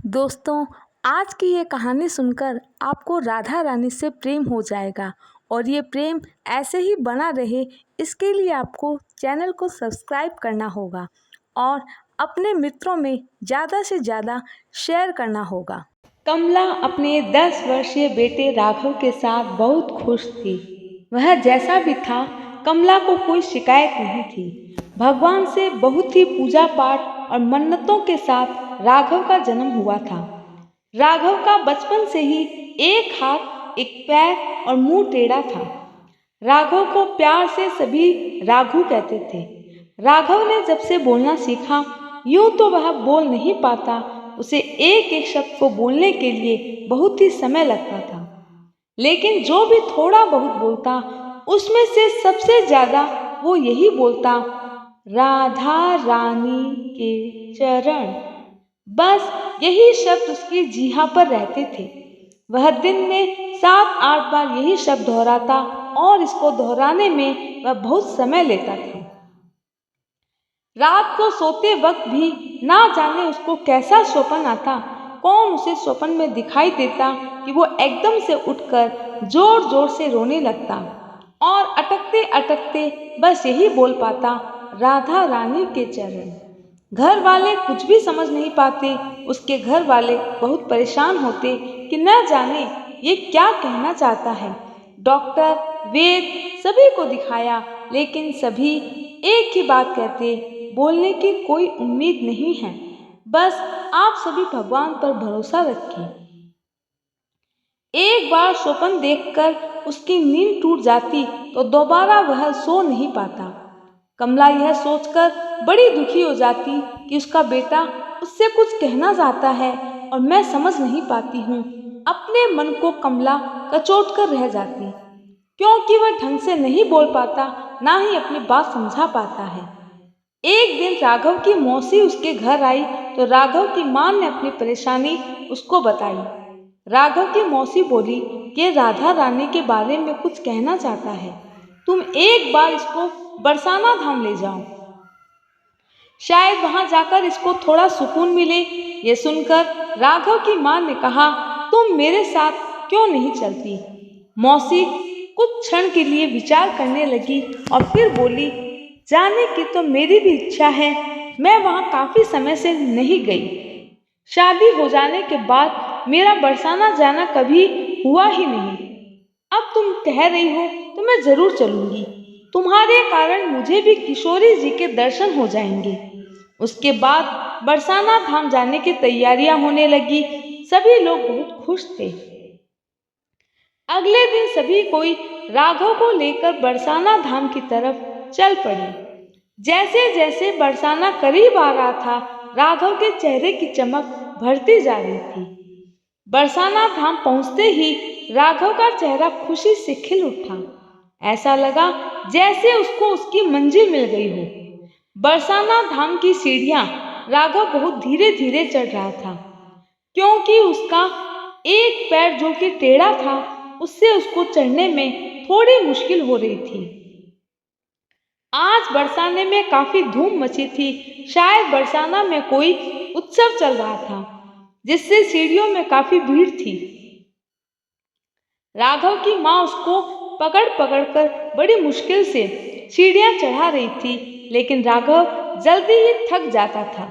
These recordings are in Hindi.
दोस्तों, आज की ये कहानी सुनकर आपको राधा रानी से प्रेम हो जाएगा और ये प्रेम ऐसे ही बना रहे इसके लिए आपको चैनल को सब्सक्राइब करना होगा और अपने मित्रों में ज़्यादा से ज़्यादा शेयर करना होगा। कमला अपने 10 वर्षीय बेटे राघव के साथ बहुत खुश थी। वह जैसा भी था, कमला को कोई शिकायत नहीं थी। भगवान से बहुत ही पूजा पाठ और मन्नतों के साथ राघव का जन्म हुआ था। राघव का बचपन से ही एक हाथ, एक पैर और मुंह टेढ़ा था। राघव को प्यार से सभी राघु कहते थे। राघव ने जब से बोलना सीखा, यूं तो वह बोल नहीं पाता, उसे एक एक शब्द को बोलने के लिए बहुत ही समय लगता था। लेकिन जो भी थोड़ा बहुत बोलता, उसमें से सबसे ज्यादा वो यही बोलता, राधा रानी के चरण। बस यही शब्द उसकी जीहा पर रहते थे। वह दिन में 7-8 बार यही शब्द दोहराता और इसको दोहराने में वह बहुत समय लेता था। रात को सोते वक्त भी ना जाने उसको कैसा स्वप्न आता, कौन उसे स्वप्न में दिखाई देता कि वो एकदम से उठकर जोर जोर से रोने लगता और अटकते अटकते बस यही बोल पाता, राधा रानी के चरण। घर वाले कुछ भी समझ नहीं पाते। उसके घर वाले बहुत परेशान होते कि न जाने ये क्या कहना चाहता है। डॉक्टर, वेद सभी को दिखाया, लेकिन सभी एक ही बात कहते, बोलने की कोई उम्मीद नहीं है। बस आप सभी भगवान पर भरोसा रखें। एक बार स्वप्न देखकर उसकी नींद टूट जाती तो दोबारा वह सो नहीं पाता। कमला यह सोचकर बड़ी दुखी हो जाती कि उसका बेटा उससे कुछ कहना चाहता है और मैं समझ नहीं पाती हूँ। अपने मन को कमला कचोट कर रह जाती, क्योंकि वह ढंग से नहीं बोल पाता, ना ही अपनी बात समझा पाता है। एक दिन राघव की मौसी उसके घर आई तो राघव की माँ ने अपनी परेशानी उसको बताई। राघव की मौसी बोली कि राधा रानी के बारे में कुछ कहना चाहता है, तुम एक बार इसको बरसाना धाम ले जाओ, शायद वहां जाकर इसको थोड़ा सुकून मिले। ये सुनकर राघव की माँ ने कहा, तुम मेरे साथ क्यों नहीं चलती? मौसी कुछ क्षण के लिए विचार करने लगी और फिर बोली, जाने की तो मेरी भी इच्छा है, मैं वहां काफी समय से नहीं गई। शादी हो जाने के बाद मेरा बरसाना जाना कभी हुआ ही नहीं। अब तुम कह रही हो तो मैं जरूर चलूंगी। तुम्हारे कारण मुझे भी किशोरी जी के दर्शन हो जाएंगे। उसके बाद बरसाना धाम जाने की तैयारियां होने लगी। सभी लोग बहुत खुश थे। अगले दिन सभी कोई राघव को लेकर बरसाना धाम की तरफ चल पड़े। जैसे जैसे बरसाना करीब आ रहा था, राघव के चेहरे की चमक बढ़ती जा रही थी। बरसाना धाम पहुंचते ही राघव का चेहरा खुशी से खिल उठा। ऐसा लगा जैसे उसको उसकी मंजिल मिल गई हो। बरसाना धाम की सीढ़ियां राघव बहुत धीरे धीरे चढ़ रहा था, क्योंकि उसका एक पैर जो कि टेढ़ा था, उससे उसको चढ़ने में थोड़ी मुश्किल हो रही थी। आज बरसाने में काफी धूम मची थी। शायद बरसाना में कोई उत्सव चल रहा था, जिससे सीढ़ियों में काफी भीड़ थी। राघव की माँ उसको पकड़ पकड़ कर बड़ी मुश्किल से सीढ़ियां चढ़ा रही थी, लेकिन राघव जल्दी ही थक जाता था।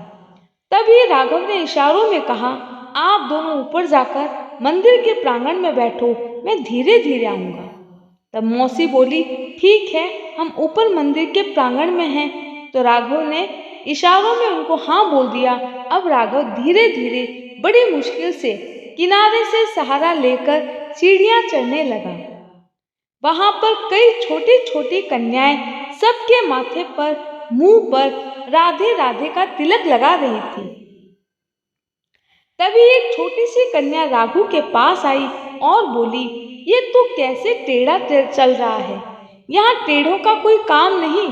तभी राघव ने इशारों में कहा, आप दोनों ऊपर जाकर मंदिर के प्रांगण में बैठो, मैं धीरे धीरे आऊंगा। तब मौसी बोली, ठीक है, हम ऊपर मंदिर के प्रांगण में हैं। तो राघव ने इशारों में उनको हाँ बोल दिया। अब राघव धीरे धीरे बड़ी मुश्किल से किनारे से सहारा लेकर सीढ़ियां चढ़ने लगा। वहां पर कई छोटी छोटी कन्याएं सबके माथे पर, मुंह पर राधे राधे का तिलक लगा रही थी। तभी एक छोटी सी कन्या राघु के पास आई और बोली, ये तू कैसे टेढ़ा चल रहा है? यहाँ टेढ़ों का कोई काम नहीं।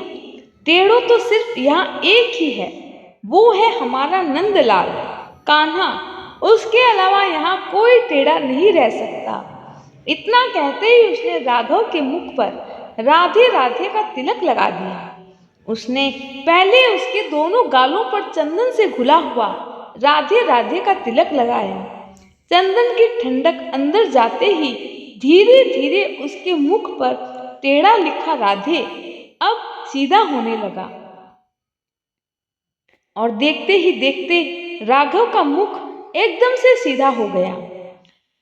टेढ़ों तो सिर्फ यहाँ एक ही है, वो है हमारा नंदलाल कान्हा। उसके अलावा यहाँ कोई टेढ़ा नहीं रह सकता। इतना कहते ही उसने राघव के मुख पर राधे राधे का तिलक लगा दिया। उसने पहले उसके दोनों गालों पर चंदन से घुला हुआ राधे राधे का तिलक लगाया। चंदन की ठंडक अंदर जाते ही धीरे धीरे उसके मुख पर टेढ़ा लिखा राधे अब सीधा होने लगा और देखते ही देखते राघव का मुख एकदम से सीधा हो गया।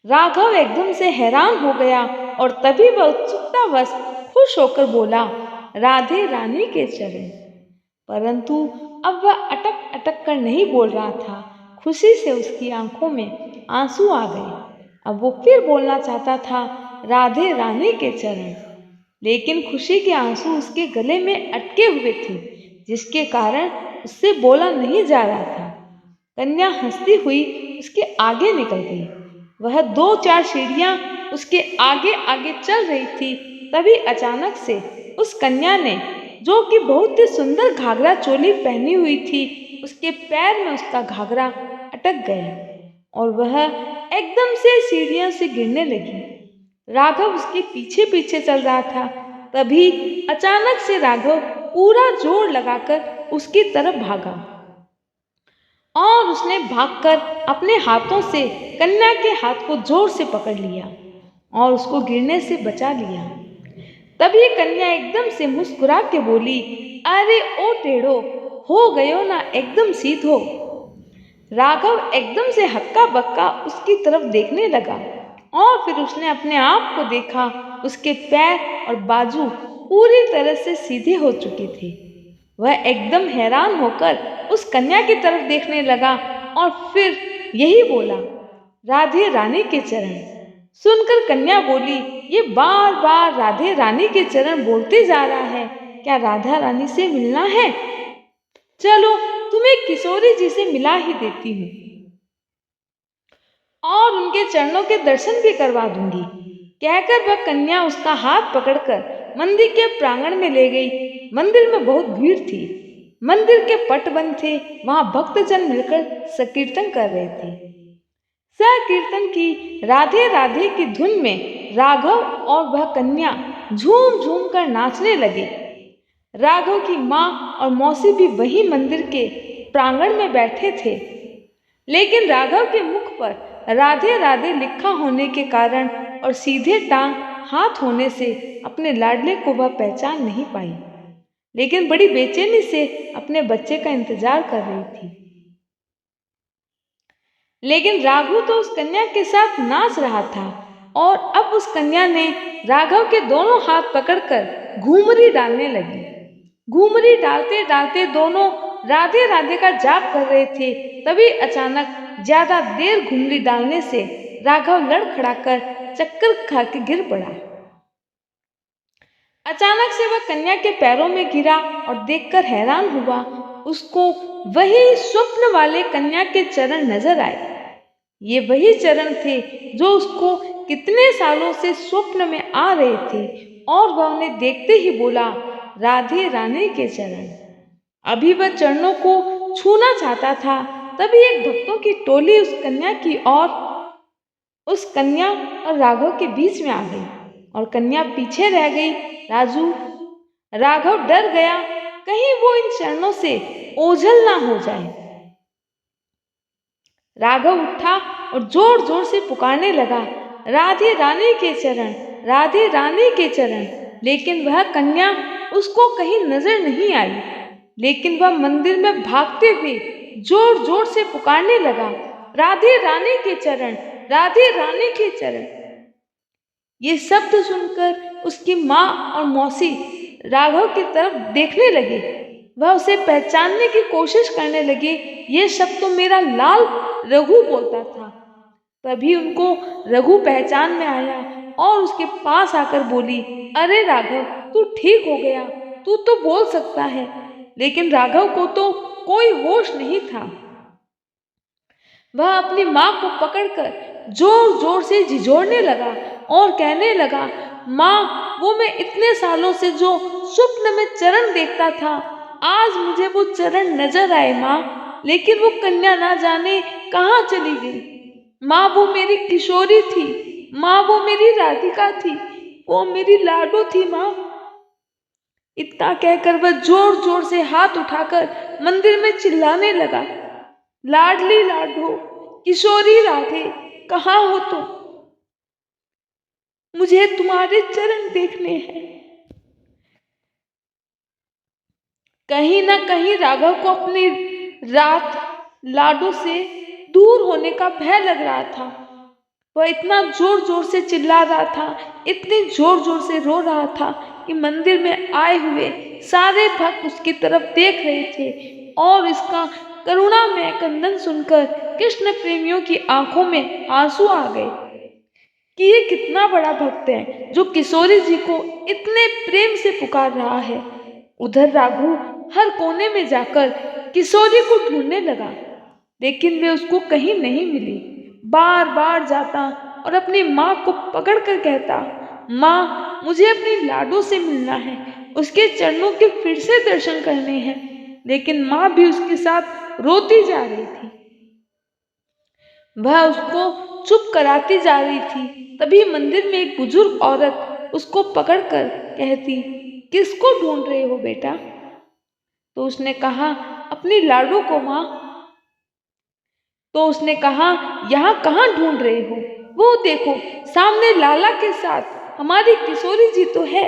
राघव एकदम से हैरान हो गया और तभी वह उत्सुकतावश खुश होकर बोला, राधे रानी के चरण। परंतु अब वह अटक अटक कर नहीं बोल रहा था। खुशी से उसकी आंखों में आंसू आ गए। अब वो फिर बोलना चाहता था, राधे रानी के चरण, लेकिन खुशी के आंसू उसके गले में अटके हुए थे, जिसके कारण उससे बोला नहीं जा रहा था। कन्या हंसती हुई उसके आगे निकल गई। वह 2-4 सीढ़ियां उसके आगे आगे चल रही थी। तभी अचानक से उस कन्या ने, जो कि बहुत ही सुंदर घाघरा चोली पहनी हुई थी, उसके पैर में उसका घाघरा अटक गया और वह एकदम से सीढ़ियों से गिरने लगी। राघव उसके पीछे पीछे चल रहा था। तभी अचानक से राघव पूरा जोर लगाकर उसकी तरफ भागा और उसने भागकर अपने हाथों से कन्या के हाथ को जोर से पकड़ लिया और उसको गिरने से बचा लिया। तभी कन्या एकदम से मुस्कुरा के बोली, अरे ओ टेढ़ो, हो गयो ना एकदम सीधो। राघव एकदम से हक्का बक्का उसकी तरफ देखने लगा और फिर उसने अपने आप को देखा। उसके पैर और बाजू पूरी तरह से सीधे हो चुके थे। वह एकदम हैरान होकर उस कन्या की तरफ देखने लगा और फिर यही बोला, राधे रानी के चरण। सुनकर कन्या बोली, ये बार बार राधे रानी के चरण बोलते जा रहा है, क्या राधा रानी से मिलना है? चलो तुम्हें किशोरी जी से मिला ही देती हूँ और उनके चरणों के दर्शन भी करवा दूंगी। कहकर वह कन्या उसका हाथ पकड़कर मंदिर के प्रांगण में ले गई। मंदिर में बहुत भीड़ थी। मंदिर के पट बंद थे। वहां भक्तजन मिलकर संकीर्तन कर रहे थे। संकीर्तन की राधे राधे की धुन में राघव और वह कन्या झूम झूम कर नाचने लगे। राघव की माँ और मौसी भी वही मंदिर के प्रांगण में बैठे थे, लेकिन राघव के मुख पर राधे राधे लिखा होने के कारण और सीधे टांग हाथ होने से अपने लाडले को वह पहचान नहीं पाई, लेकिन बड़ी बेचैनी से अपने बच्चे का इंतजार कर रही थी। लेकिन राघव तो उस कन्या के साथ नाच रहा था और अब उस कन्या ने राघव के दोनों हाथ पकड़कर घूमरी डालने लगी। घूमरी डालते डालते दोनों राधे राधे का जाप कर रहे थे। तभी अचानक ज्यादा देर घुमरी डालने से राघव लड़खड़ाकर चक्कर खा के गिर पड़ा। अचानक से वह कन्या के पैरों में गिरा और देखकर हैरान हुआ। उसको वही स्वप्न वाले कन्या के चरण नजर आए। ये वही चरण थे जो उसको कितने सालों से स्वप्न में आ रहे थे और वह उन्हें देखते ही बोला, राधे रानी के चरण। अभी वह चरणों को छूना चाहता था, तभी एक भक्तों की टोली उस कन्या और राघव के बीच में आ गई और कन्या पीछे रह गई। राघव डर गया, कहीं वो इन चरणों से ओझल ना हो जाए। राघव उठा और जोर जोर से पुकारने लगा, राधे रानी के चरण, राधे रानी के चरण। लेकिन वह कन्या उसको कहीं नजर नहीं आई, लेकिन वह मंदिर में भागते हुए जोर जोर से पुकारने लगा, राधे रानी के चरण, राधे रानी के चरण। ये शब्द सुनकर उसकी माँ और मौसी राघव की तरफ देखने लगे। वह उसे पहचानने की कोशिश करने लगे। ये शब्द तो मेरा लाल रघु बोलता था। तभी उनको रघु पहचान में आया और उसके पास आकर बोली, अरे राघव, तू ठीक हो गया, तू तो बोल सकता है। लेकिन राघव को तो कोई होश नहीं था। वह अपनी माँ को पकड़कर जोर जोर से झिझोड़ने लगा और कहने लगा, माँ, वो मैं इतने सालों से जो स्वप्न में चरण देखता था, आज मुझे वो चरण नजर आए माँ, लेकिन वो कन्या ना जाने कहाँ चली गई। माँ, वो मेरी किशोरी थी। माँ, वो मेरी राधिका थी। वो मेरी लाडो थी माँ। इतना कहकर वह जोर जोर से हाथ उठाकर मंदिर में चिल्लाने लगा। लाडली लाडो, किशोरी राधे, कहाँ हो तुम? मुझे तुम्हारे चरण देखने हैं। कहीं ना कहीं राघव को अपनी रात लाडो से दूर होने का भय लग रहा था। वह इतना जोर जोर से चिल्ला रहा था, इतने जोर जोर से रो रहा था कि मंदिर में आए हुए सारे भक्त उसकी तरफ देख रहे थे और इसका करुणामय क्रंदन सुनकर कृष्ण प्रेमियों की आंखों में आंसू आ गए कि ये कितना बड़ा भक्त है जो किशोरी जी को इतने प्रेम से पुकार रहा है। उधर राघु हर कोने में जाकर किशोरी को ढूंढने लगा, लेकिन वे उसको कहीं नहीं मिली। बार बार जाता और अपनी माँ को पकड़ कर कहता, माँ मुझे अपनी लाडो से मिलना है, उसके चरणों के फिर से दर्शन करने हैं। लेकिन माँ भी उसके साथ रोती जा रही थी। वह उसको चुप कराती जा रही थी। तभी मंदिर में एक बुजुर्ग औरत उसको पकड़कर कहती, किसको ढूंढ रहे हो बेटा? तो उसने कहा, अपनी लाडो को माँ। तो उसने कहा, यहाँ कहाँ ढूंढ रहे हो? वो देखो सामने लाला के साथ हमारी किशोरी जी तो है,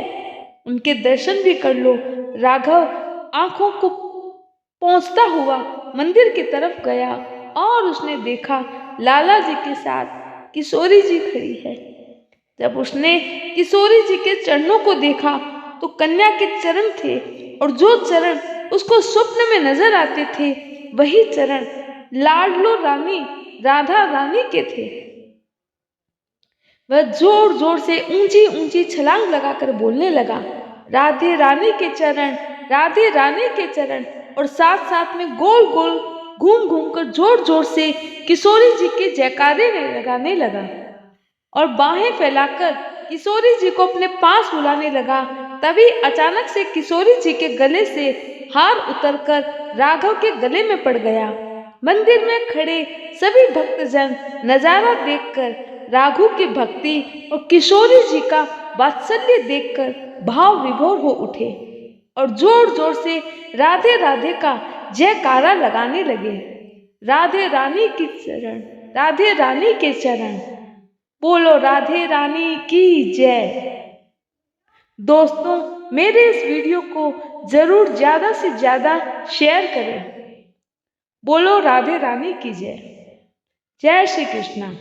उनके दर्शन भी कर लो। राघव आंखों को पहुंचता हुआ मंदिर की तरफ गया और उसने देखा लाला जी के साथ किशोरी जी खड़ी है। जब उसने किशोरी जी के चरणों को देखा तो कन्या के चरण थे और जो चरण उसको स्वप्न में नजर आते थे वही चरण लाडलो रानी राधा रानी के थे। वह जोर जोर से ऊंची ऊंची छलांग लगाकर बोलने लगा, राधे रानी के चरण, राधे रानी के चरण, और साथ साथ में गोल गोल घूम घूम कर जोर जोर से किशोरी जी के जयकारे लगाने लगा और बाहें फैलाकर किशोरी जी को अपने पास बुलाने लगा। तभी अचानक से किशोरी जी के गले से हार उतरकर राघव के गले में पड़ गया। मंदिर में खड़े सभी भक्तजन नजारा देखकर राघव की भक्ति और किशोरी जी का वात्सल्य देखकर भाव विभोर हो उठे और जोर जोर से राधे राधे का जयकारा लगाने लगे। राधे रानी की चरण, राधे रानी के चरण, बोलो राधे रानी की जय। दोस्तों मेरे इस वीडियो को जरूर ज्यादा से ज्यादा शेयर करें। बोलो राधे रानी की जय। जय श्री कृष्णा।